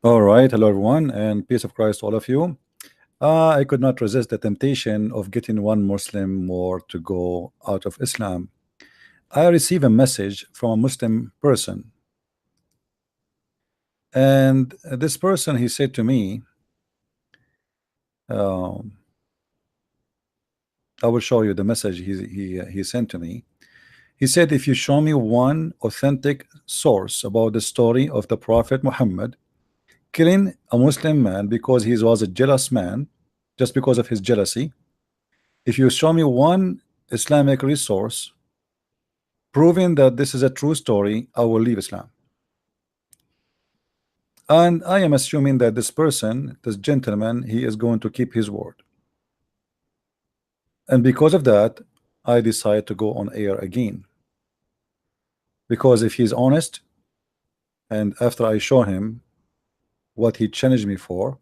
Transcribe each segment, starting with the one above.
All right, hello everyone, and peace of Christ to all of you. I could not resist the temptation of getting one Muslim more to go out of Islam. I received a message from a Muslim person, and this person he said to me, um, I will show you the message he sent to me. He said, if you show me one authentic source about the story of the Prophet Muhammad killing a Muslim man because he was a jealous man, just because of his jealousy. If you show me one Islamic resource proving that this is a true story, I will leave Islam. And I am assuming that this person, this gentleman, he is going to keep his word. And because of that, I decide to go on air again. Because if he's honest, and after I show him what he challenged me for,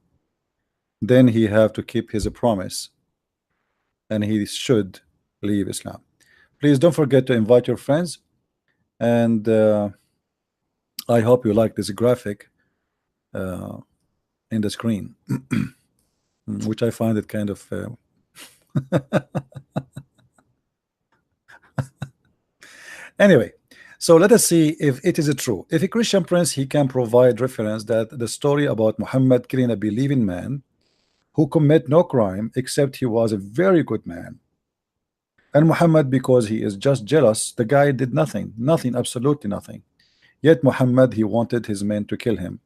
then he have to keep his promise, and he should leave Islam. Please don't forget to invite your friends, and I hope you like this graphic in the screen, which I find it kind of anyway. So let us see if it is true. If a Christian prince, he can provide reference that the story about Muhammad killing a believing man who commit no crime except he was a very good man, and Muhammad, because he is just jealous, the guy did nothing, absolutely nothing. Yet Muhammad, he wanted his men to kill him.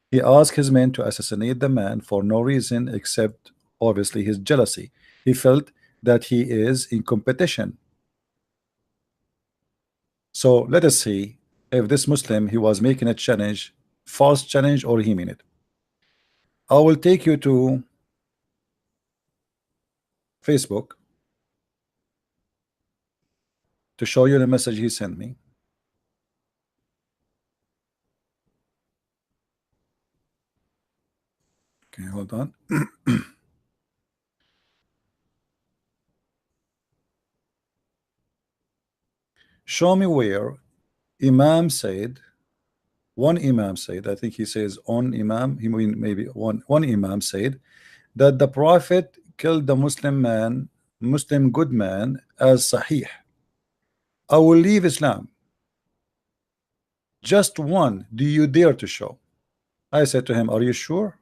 He asked his men to assassinate the man for no reason except obviously his jealousy. He felt that he is in competition. So let us see if this Muslim, he was making a challenge, false challenge, or he mean it. I will take you to Facebook to show you the message he sent me. Okay, hold on. Show me where Imam said, one Imam said, I think he says on Imam, he mean maybe one Imam said that the Prophet killed the Muslim good man as Sahih. I will leave Islam. Just one. Do you dare to show? I said to him, are you sure?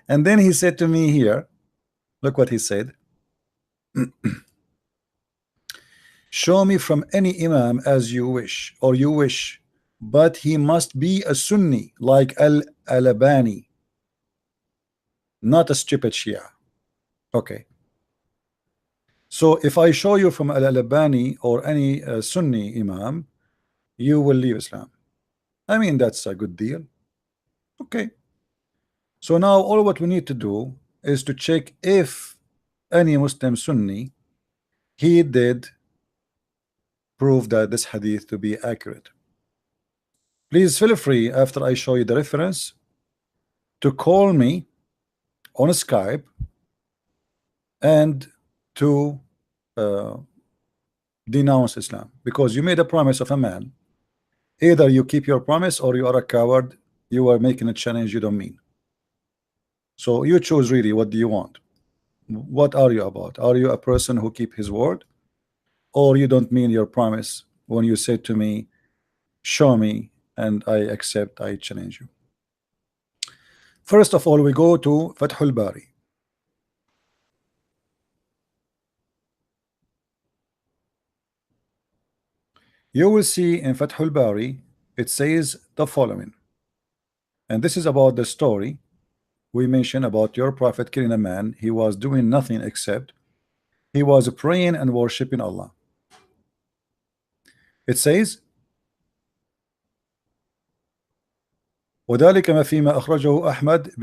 And then he said to me here, look what he said. Show me from any Imam as you wish, or you wish, but he must be a Sunni like Al-Albani, not a stupid Shia. Okay. So if I show you from Al-Albani or any Sunni Imam, you will leave Islam. I mean, that's a good deal. Okay. So now all what we need to do is to check if any Muslim Sunni, he did prove that this hadith to be accurate. Please feel free, after I show you the reference, to call me on Skype and to denounce Islam, because you made a promise of a man. Either you keep your promise or you are a coward. You are making a challenge you don't mean. So you choose really, what do you want? What are you about? Are you a person who keep his word, or you don't mean your promise when you say to me, show me, and I accept, I challenge you? First of all, we go to Fathul Bari. You will see in Fathul Bari it says the following, and this is about the story we mentioned about your prophet killing a man. He was doing nothing except he was praying and worshiping Allah. It says, وذلك ما فيما أخرجه أحمد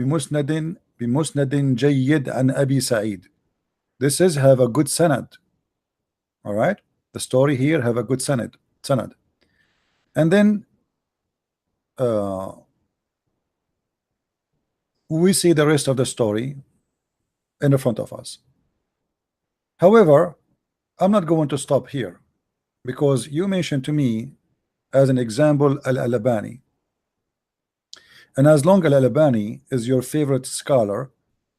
بمسند جيد عن أبي سعيد. This is have a good sanad. All right, the story here have a good sanad. And then we see the rest of the story in the front of us. However, I'm not going to stop here, because you mentioned to me as an example Al-Albani. And as long as Al-Albani is your favorite scholar,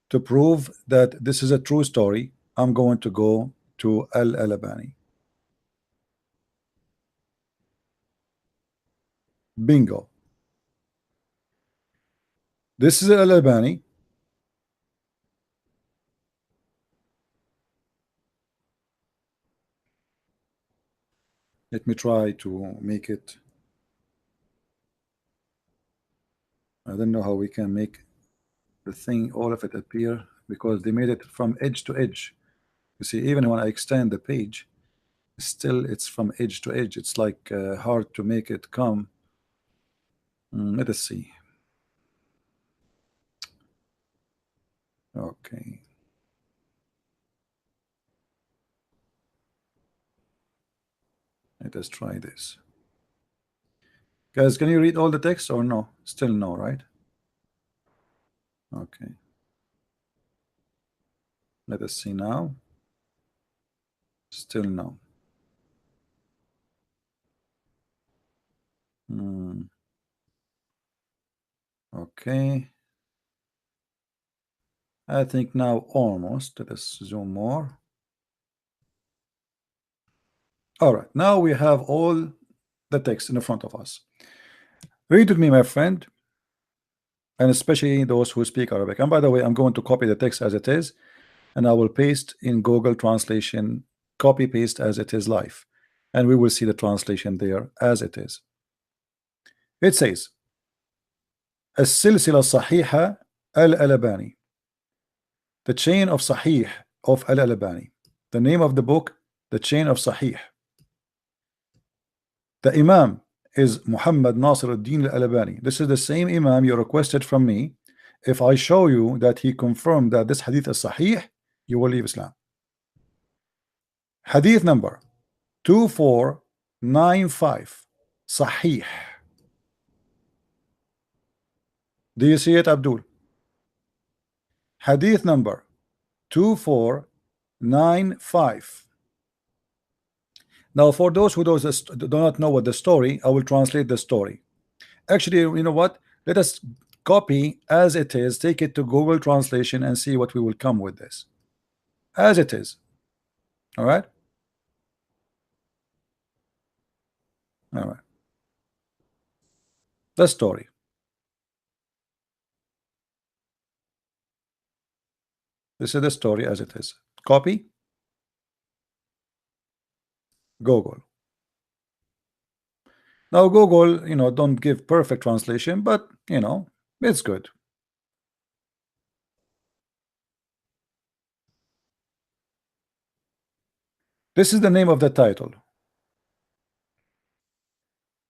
to prove that this is a true story, I'm going to go to Al-Albani. Bingo. This is Al-Albani. Let me try to make it. I don't know how we can make the thing, all of it appear, because they made it from edge to edge. You see, even when I extend the page, still it's from edge to edge. It's like hard to make it come. Let us see. Okay. Let us try this. Guys, can you read all the text or no? Still no, right? Okay. Let us see now. Still no. Okay. I think now almost. Let us zoom more. All right. Now we have all the text in the front of us. Read with me, my friend, and especially those who speak Arabic. And by the way, I'm going to copy the text as it is, and I will paste in Google Translation, copy paste as it is live, and we will see the translation there as it is. It says السلسلة الصحيحة Al-Albani, the chain of Sahih of Al-Albani. The name of the book, the chain of Sahih. The Imam is Muhammad Nasir al-Din al-Albani. This is the same Imam you requested from me. If I show you that he confirmed that this hadith is Sahih, you will leave Islam. Hadith number 2495, Sahih. Do you see it, Abdul? Hadith number 2495. Now, for those who do not know what the story, I will translate the story. Actually, you know what? Let us copy as it is, take it to Google Translation and see what we will come with this. As it is. All right? All right. The story. This is the story as it is. Copy. Google. Now Google, you know, don't give perfect translation, but you know, it's good. This is the name of the title.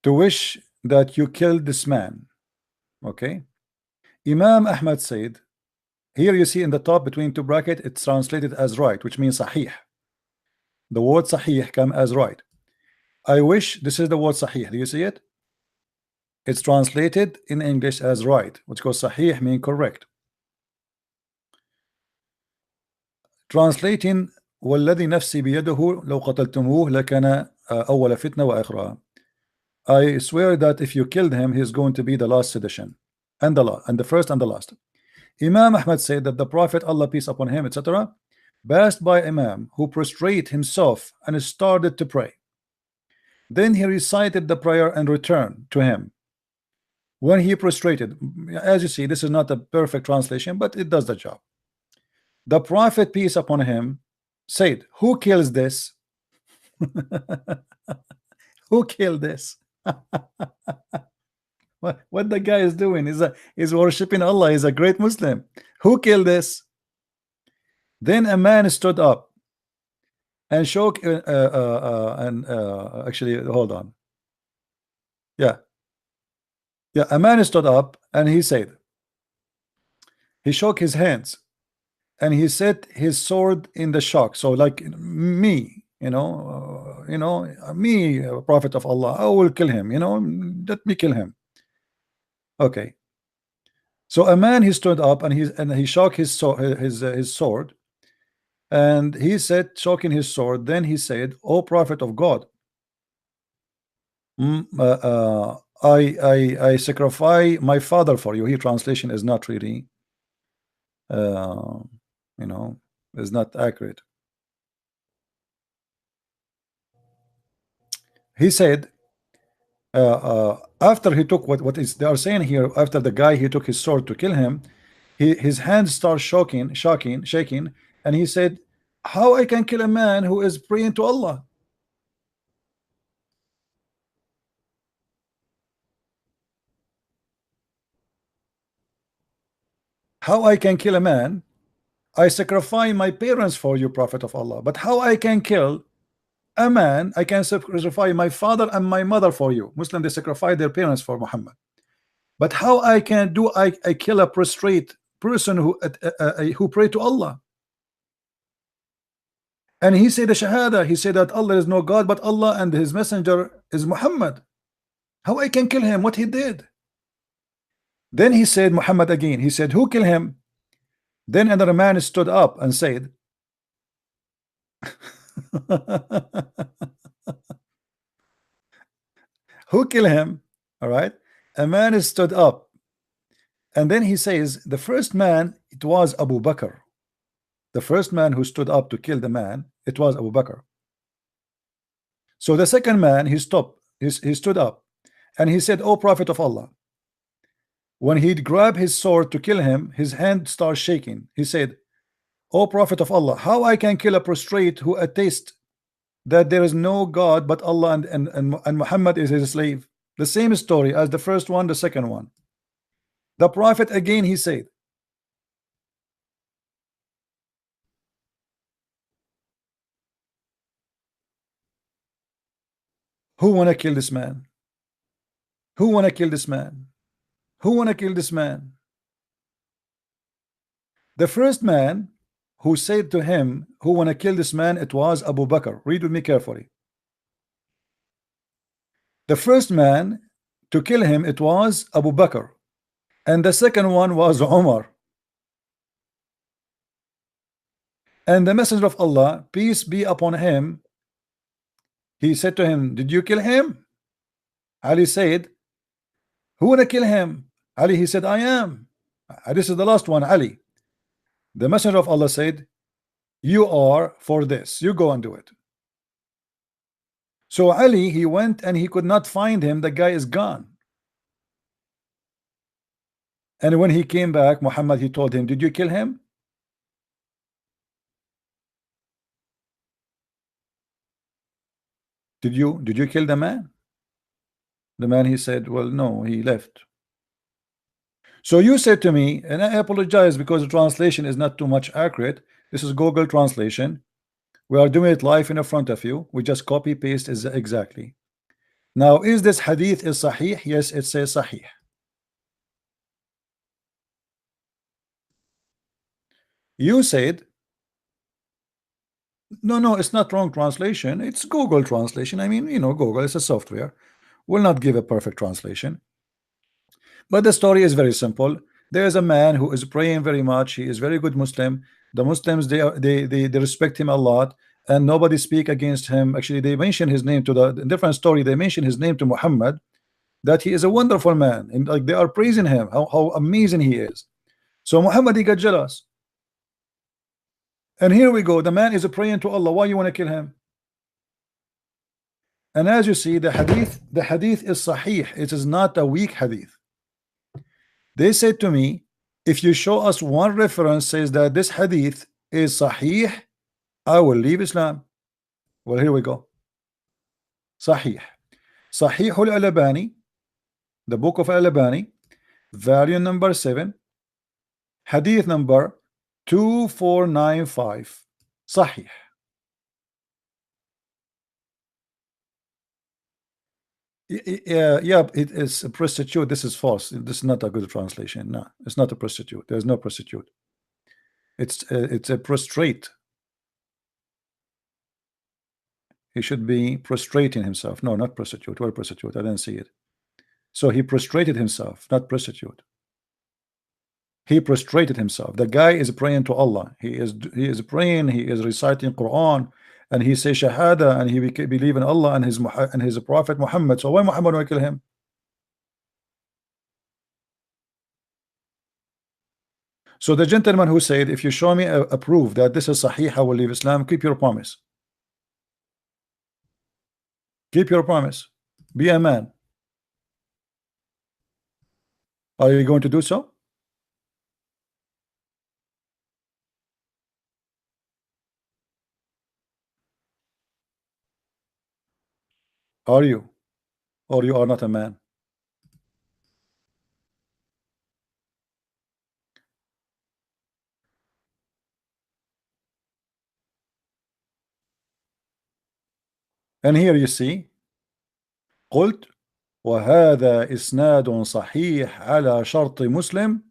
To wish that you killed this man. Okay. Imam Ahmad said, here you see in the top between two brackets, it's translated as right, which means Sahih. The word Sahih come as right. I wish, this is the word Sahih. Do you see it? It's translated in English as right, which goes Sahih mean correct. Translating والذي نفسي بيده لو قتلتموه لكان أول فتنة وآخرها. I swear that if you killed him, he's going to be the last sedition, and the first and the last. Imam Ahmad said that the Prophet, Allah peace upon him, etc., passed by Imam who prostrated himself and started to pray. Then he recited the prayer and returned to him. When he prostrated, as you see, this is not a perfect translation, but it does the job. The Prophet, peace upon him, said, who kills this? Who killed this? What the guy is doing is worshiping Allah. He's a great Muslim. Who killed this? Then a man stood up and shook actually hold on. Yeah, a man stood up and he said, he shook his hands and he set his sword in the shock. So like me, me, Prophet of Allah, I will kill him, let me kill him. Okay. So a man, he stood up and he shook his sword, and he said, shoking his sword, then he said, O Prophet of God, I sacrifice my father for you. Here translation is not really you know, is not accurate. He said after he took what is they are saying here, after the guy he took his sword to kill him, his hands start shaking, and he said, how I can kill a man who is praying to Allah? How I can kill a man? I sacrifice my parents for you, Prophet of Allah. But how I can kill a man? I can sacrifice my father and my mother for you. Muslim, they sacrifice their parents for Muhammad. But how I can do I kill a prostrate person who pray to Allah? And he said the Shahada. He said that Allah is no God but Allah and his messenger is Muhammad. How I can kill him? What he did? Then he said Muhammad again. He said, who killed him? Then another man stood up and said, who killed him? All right. A man stood up, and then he says, the first man, it was Abu Bakr. The first man who stood up to kill the man, it was Abu Bakr. So the second man, he stood up, and he said, O Prophet of Allah. When he'd grab his sword to kill him, his hand starts shaking. He said, O Prophet of Allah, how I can kill a prostrate who attests that there is no God but Allah and Muhammad is his slave? The same story as the first one, the second one. The Prophet again, he said, who wanna kill this man? Who wanna kill this man? Who wanna kill this man? The first man who said to him, who wanna kill this man, it was Abu Bakr. Read with me carefully. The first man to kill him, it was Abu Bakr, and the second one was Umar. And the Messenger of Allah, peace be upon him, he said to him, did you kill him? Ali said, who wanna kill him? Ali, he said, I am. This is the last one, Ali. The Messenger of Allah said, you are for this, you go and do it. So Ali, he went and he could not find him. The guy is gone. And when he came back, Muhammad, he told him, did you kill him? Did you kill the man? The man, he said, well, no, he left. So you said to me, and I apologize because the translation is not too much accurate. This is Google translation. We are doing it live in front of you. We just copy paste is exactly. Now, is this hadith is sahih? Yes, it says sahih. You said, no, it's not wrong translation. It's Google translation. I mean, you know, Google is a software. Will not give a perfect translation. But the story is very simple. There is a man who is praying very much. He is very good Muslim. The Muslims, they respect him a lot, and nobody speak against him. Actually, they mention his name to the different story. They mention his name to Muhammad, that he is a wonderful man, and like they are praising him, how amazing he is. So Muhammad, he got jealous. And here we go. The man is praying to Allah. Why you want to kill him? And as you see, the hadith is sahih. It is not a weak hadith. They said to me, if you show us one reference says that this hadith is sahih, I will leave Islam. Well, here we go. Sahih. Sahih al-Albani, the book of Al-Albani, volume number 7, hadith number 2495. Sahih. Yeah, it is a prostitute. This is false. This is not a good translation. No, it's not a prostitute. There's no prostitute. It's a prostrate. He should be prostrating himself. No, not prostitute. Where prostitute? I didn't see it. So he prostrated himself, not prostitute. He prostrated himself. The guy is praying to Allah. He is praying. He is reciting Quran. And he says Shahada, and he believe in Allah and his Prophet Muhammad. So why Muhammad will kill him? So the gentleman who said, if you show me a proof that this is Sahih, I will leave Islam, keep your promise. Keep your promise. Be a man. Are you going to do so? Are you? Or you are not a man? And here you see, قلت وهذا إسناد صحيح على شرط مسلم.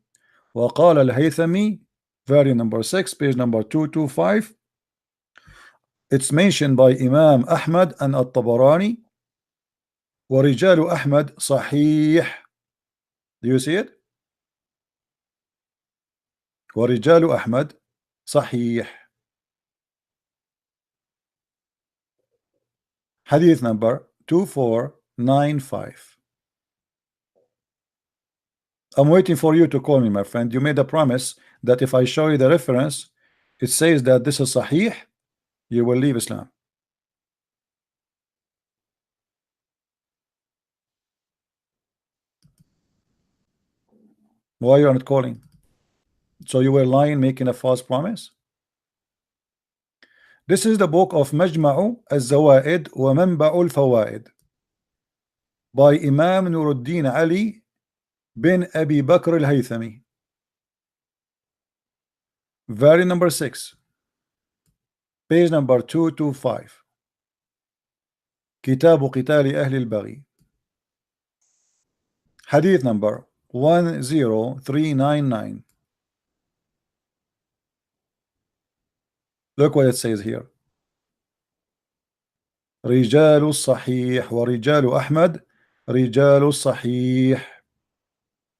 وقال الهيثمي, very number 6, page number 225. It's mentioned by Imam Ahmad and At-Tabarani. ورجال أحمد صحيح. Do you see it? ورجال أحمد صحيح. Hadith number 2495. I'm waiting for you to call me, my friend. You made a promise that if I show you the reference, it says that this is Sahih, you will leave Islam. Why you are not calling? So you were lying, making a false promise? This is the book of Majma'u al-Zawaid wa Manba'u al-Fawaid by Imam Nuruddin Ali bin Abi Bakr al-Haythami, very number 6, page number 225. Kitabu Qitali Ahli al-Baghi, hadith number 10399. Look what it says here. رجال الصحيح ورجال أحمد رجال الصحيح.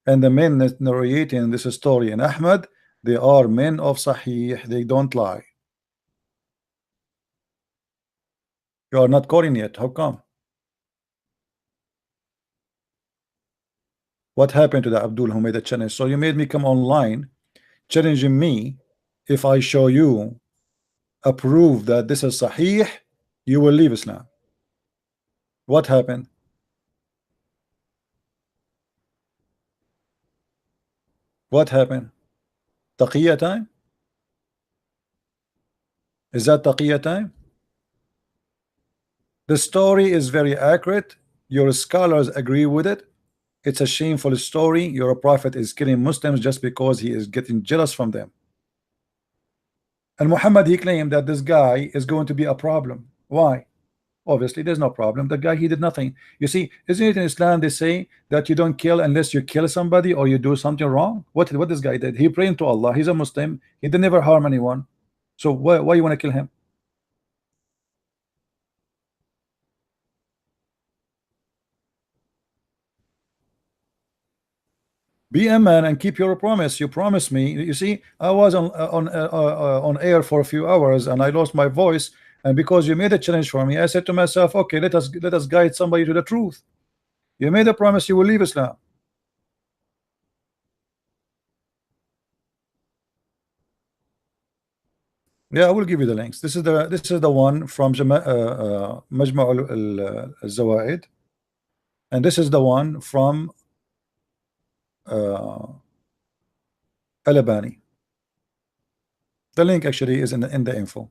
And the men narrating this story in Ahmad, they are men of Sahih, they don't lie. You are not calling yet. How come? What happened to the Abdul who made a challenge? So you made me come online challenging me. If I show you a proof that this is Sahih, you will leave Islam. What happened? What happened? Taqiyya time? Is that Taqiyya time? The story is very accurate. Your scholars agree with it. It's a shameful story. Your prophet is killing Muslims just because he is getting jealous from them. And Muhammad, he claimed that this guy is going to be a problem. Why? Obviously, there's no problem. The guy, he did nothing. You see, isn't it in Islam they say that you don't kill unless you kill somebody or you do something wrong? What this guy did? He prayed to Allah. He's a Muslim. He did never harm anyone. So why you want to kill him? Be a man and keep your promise. You promised me. You see, I was on air for a few hours and I lost my voice. And because you made a challenge for me, I said to myself, okay, let us guide somebody to the truth. You made a promise you will leave Islam. Yeah, I will give you the links. This is the one from Majma' al-Zawaid, and this is the one from Al-Albani. The link actually is in the info.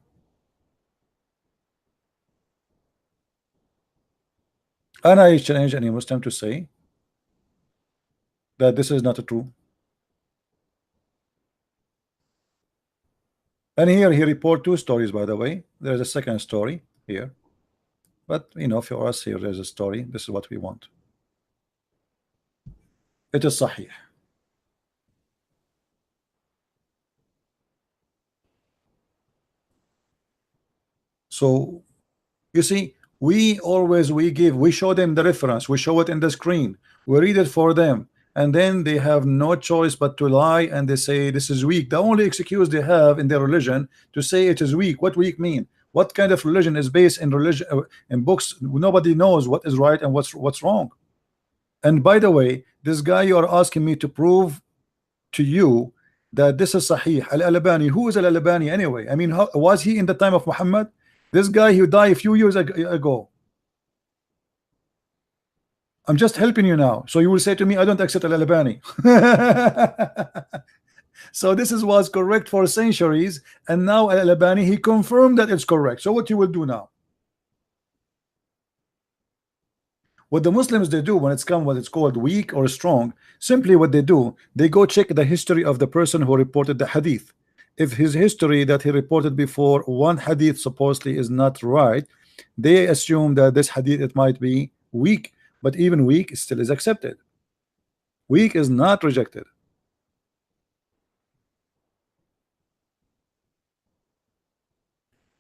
And I challenge any Muslim to say that this is not true. And here he report 2 stories, by the way. There's a second story here, but you know, for us here there's a story. This is what we want. It is Sahih. So you see, we show them the reference, we show it in the screen, we read it for them, and then they have no choice but to lie, and they say this is weak. The only excuse they have in their religion to say it is weak. What weak mean? What kind of religion is based in religion in books? Nobody knows what is right and what's wrong. And by the way, this guy you are asking me to prove to you that this is Sahih. Al-Albani, who is Al-Albani anyway? I mean, how, was he in the time of Muhammad? This guy who died a few years ago. I'm just helping you now. So you will say to me, I don't accept Al-Albani. So this is was correct for centuries, and now Al-Albani, he confirmed that it's correct. So what you will do now? What the Muslims they do when it's come what it's called weak or strong, simply what they do, they go check the history of the person who reported the hadith. If his history that he reported before one hadith supposedly is not right, they assume that this hadith it might be weak, but even weak still is accepted. Weak is not rejected.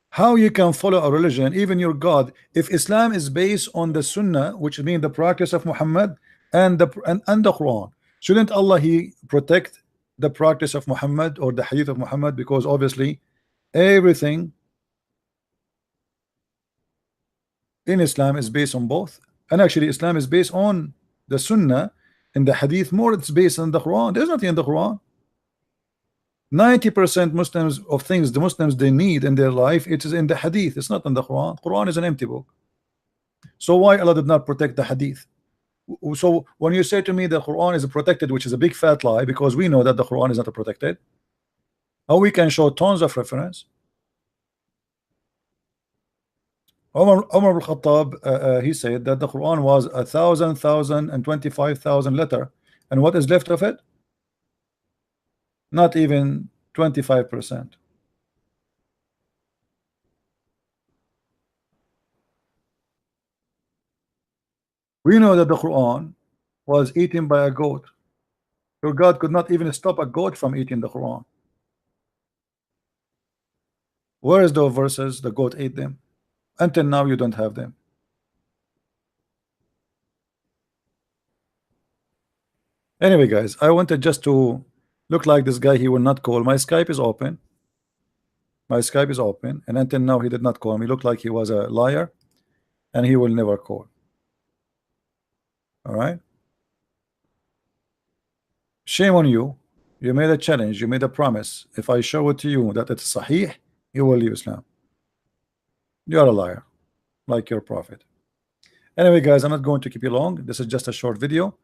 How you can follow a religion, even your God, if Islam is based on the Sunnah, which means the practice of Muhammad and the Quran? Shouldn't Allah he protect the practice of Muhammad or the hadith of Muhammad? Because obviously everything in Islam is based on both, and actually Islam is based on the Sunnah and the hadith more. It's based on the Quran. There's nothing in the Quran. 90% Muslims of things the Muslims they need in their life, it is in the hadith. It's not in the Quran. Quran is an empty book. So why Allah did not protect the hadith? So when you say to me the Quran is protected, which is a big fat lie, because we know that the Quran is not protected, how we can show tons of reference. Umar al-Khattab he said that the Quran was 1,000 and 25,000 letter, and what is left of it? Not even 25%. We know that the Quran was eaten by a goat. Your God could not even stop a goat from eating the Quran. Where is those verses? The goat ate them. Until now you don't have them. Anyway guys, I wanted just to look like this guy. He will not call. My Skype is open. My Skype is open, and until now he did not call me. Looked like he was a liar, and he will never call. All right. Shame on you. You made a challenge. You made a promise. If I show it to you that it's Sahih, you will leave Islam. You are a liar, like your prophet. Anyway, guys, I'm not going to keep you long. This is just a short video.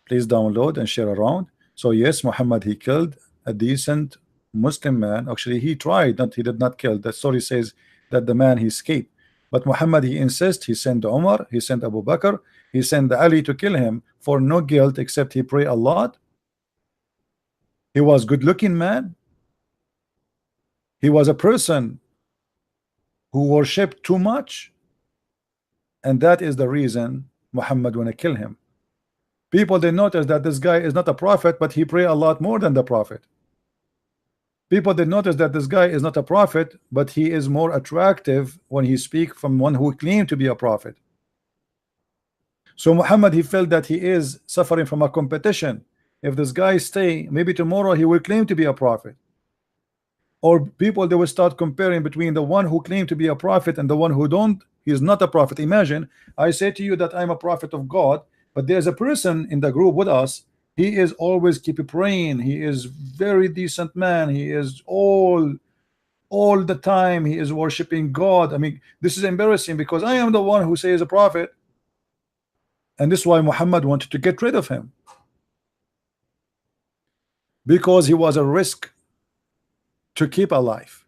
Please download and share around. So yes, Muhammad he killed a decent Muslim man. Actually, he tried, not he did not kill. The story says that the man he escaped. But Muhammad he insists. He sent Umar, he sent Abu Bakr, he sent Ali to kill him for no guilt except he prayed a lot. He was good-looking man. He was a person who worshipped too much, and that is the reason Muhammad want to kill him. People they notice that this guy is not a prophet, but he pray a lot more than the prophet. People they notice that this guy is not a prophet, but he is more attractive when he speak from one who claimed to be a prophet. So Muhammad he felt that he is suffering from a competition. If this guy stay, maybe tomorrow he will claim to be a prophet. Or people they will start comparing between the one who claimed to be a prophet and the one who don't. He is not a prophet. Imagine I say to you that I'm a prophet of God, but there's a person in the group with us. He is always keep praying. He is very decent man. He is all the time he is worshiping God. I mean, this is embarrassing because I am the one who says a prophet, and this is why Muhammad wanted to get rid of him, because he was a risk to keep alive.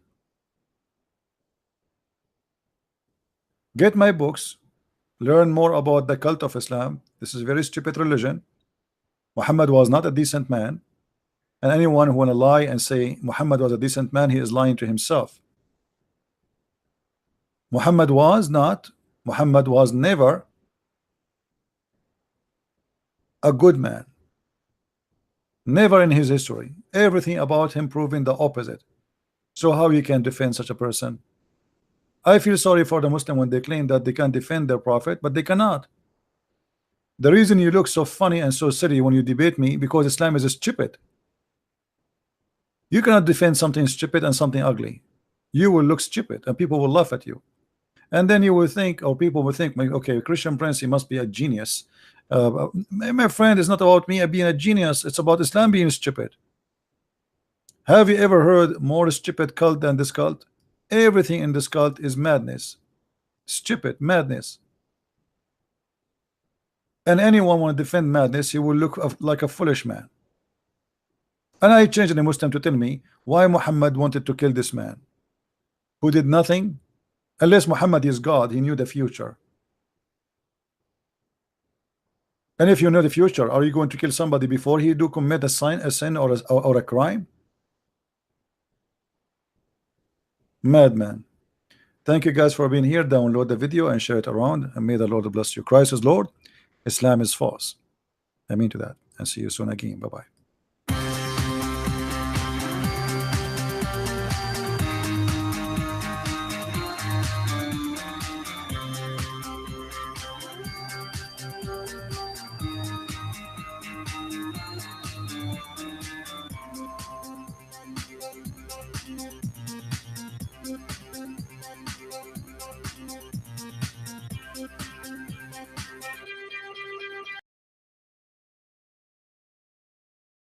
Get my books, learn more about the cult of Islam. This is a very stupid religion. Muhammad was not a decent man, and anyone who want to lie and say Muhammad was a decent man, he is lying to himself. Muhammad was never a good man. Never in his history. Everything about him proving the opposite. So how you can defend such a person? I feel sorry for the Muslim when they claim that they can defend their prophet, but they cannot. The reason you look so funny and so silly when you debate me, because Islam is stupid. You cannot defend something stupid and something ugly. You will look stupid and people will laugh at you. And then you will think, or people will think, okay, Christian Prince, he must be a genius. My friend, it's not about me being a genius. It's about Islam being stupid. Have you ever heard more stupid cult than this cult? Everything in this cult is madness, stupid madness. And anyone want to defend madness, he will look like a foolish man. And I changed the Muslim to tell me why Muhammad wanted to kill this man who did nothing. Unless Muhammad is God, he knew the future. And if you know the future, are you going to kill somebody before he do commit a sin or a crime? Madman. Thank you guys for being here. Download the video and share it around, and may the Lord bless you. Christ is Lord, Islam is false. I mean to that, and see you soon again. Bye bye.